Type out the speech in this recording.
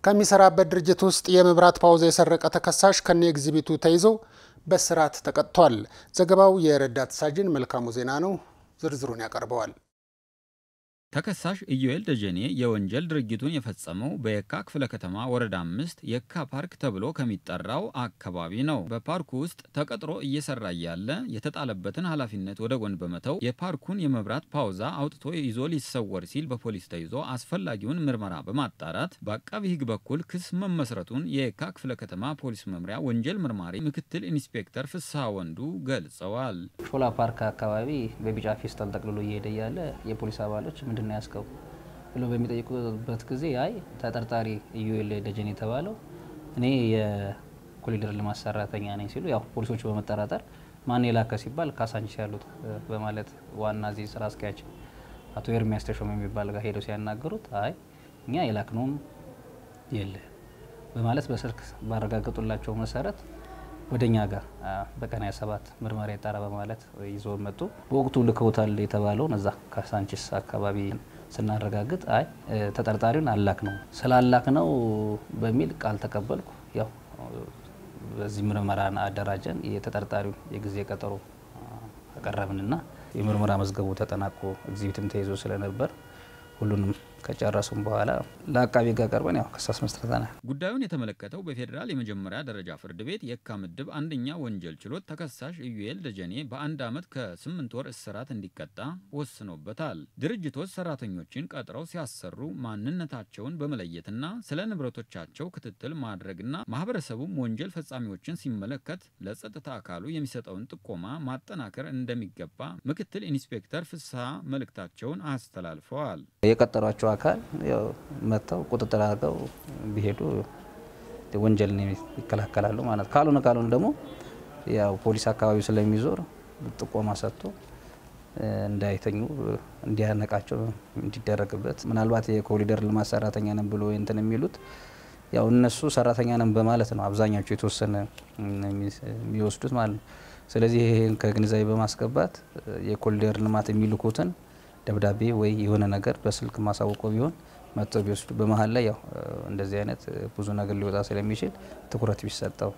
ከሚሰራበት ድርጅት ውስጥ የመብራት ፓውዛ የሰረቀ ተከሳሽ ከነ ኤግዚቢቱ ተይዞ በስርዓት ተቀጥቷል። ዘገባው የረዳት ሳጅን መልካሙ ዜና ነው። ዝርዝሩን ያቀርበዋል። ተከሳሽ ኢዩኤል ደጀኔ የወንጀል ድርጊቱን የፈጸመው በየካ ክፍለ ከተማ ወረዳ 5 የካ ፓርክ ተብሎ ከሚጠራው አካባቢ ነው። በፓርኩ ውስጥ ተቀጥሮ እየሰራ ያለ የተጣለበትን ኃላፊነት ወደ ጎን በመተው የፓርኩን የመብራት ፓውዛ አውጥቶ ይዞ ሊሰወር ሲል በፖሊስ ተይዞ አስፈላጊውን ምርመራ በማጣራት በአቃቢ ሕግ በኩል ክስ መመስረቱን የየካ ክፍለ ከተማ ፖሊስ መምሪያ ወንጀል ምርማሪ ምክትል ኢንስፔክተር ፍስሐ ወንዱ ገልጸዋል። ሾላ ፓርክ አካባቢ በቢጫ ፌስታል ጠቅልሎ እየሄደ ያለ የፖሊስ አባሎች ምንድነው ያስከው ብሎ በሚጠይቁበት ጊዜ አይ ተጠርጣሪ ኢዩኤል ደጀኔ የተባለው እኔ የኮሪደር ልማት ሰራተኛ ነኝ ሲሉ ያው ፖሊሶች በመጠራጠር ማን የላከ ሲባል ካሳንቺስ ያሉት በማለት ዋና ዚህ ስራ አስኪያጅ አቶ ኤርሚያስ ተሾመ የሚባል ጋር ሄደው ሲያናገሩት አይ እኛ የላክነውም የለ በማለት በስልክ ባረጋገጡላቸው መሰረት ወደኛ ጋር በቀን 27 ምርመራ ይጣራ በማለት ይዞ መጡ። በወቅቱ ልከውታል የተባለውን እዛ ካሳንቺስ አካባቢ ስናረጋግጥ አይ ተጠርጣሪውን አላክ ነው ስላላክ ነው በሚል ቃል ተቀበልኩ። ያው በዚህ ምርመራን አደራጀን የተጠርጣሪው የጊዜ ቀጠሮ አቀረብንና የምርመራ መዝገቡ ተጠናቆ ኤግዚቢትም ተይዞ ስለነበር ሁሉንም ከጨረሱም በኋላ ለአቃቢ ጋር ቀርበን ያው ክስ መስርተናል። ጉዳዩን የተመለከተው በፌደራል የመጀመሪያ ደረጃ ፍርድ ቤት የካ ምድብ አንደኛ ወንጀል ችሎት ተከሳሽ ኢዩኤል ደጀኔ በ1 ዓመት ከ8 ወር እስራት እንዲቀጣ ወስኖበታል። ድርጅቶች ሰራተኞችን ቀጥረው ሲያሰሩ ማንነታቸውን በመለየትና ስለ ንብረቶቻቸው ክትትል ማድረግና ማህበረሰቡም ወንጀል ፈጻሚዎችን ሲመለከት ለጸጥታ አካሉ የሚሰጠውን ጥቆማ ማጠናከር እንደሚገባ ምክትል ኢንስፔክተር ፍስሐ መልእክታቸውን አስተላልፈዋል። የቀጠሯቸው አካል ያው መተው ቁጥጥር አድርገው ቢሄዱ ወንጀልን ይከላከላሉ ማለት ካልሆነ ደግሞ ያው ፖሊስ አካባቢው ስለሚዞር ጥቆማ ሰጥቶ እንዳይተኙ እንዲያነቃቸው እንዲደረግበት ምናልባት የኮሪደር ልማት ሰራተኛ ነን ብሎ እንትን የሚሉት ያው እነሱ ሰራተኛ ነን በማለት ነው አብዛኛው የተወሰነ የሚወስዱት ማለት ነው። ስለዚህ ይሄን ከግንዛቤ በማስገባት የኮሪደር ልማት የሚልኩትን ደብዳቤ ወይ የሆነ ነገር በስልክ ማሳወቆ ቢሆን መጥቶ ቢወስዱ በመሃል ላይ ያው እንደዚህ አይነት ብዙ ነገር ሊወጣ ስለሚችል ትኩረት ቢሰጠው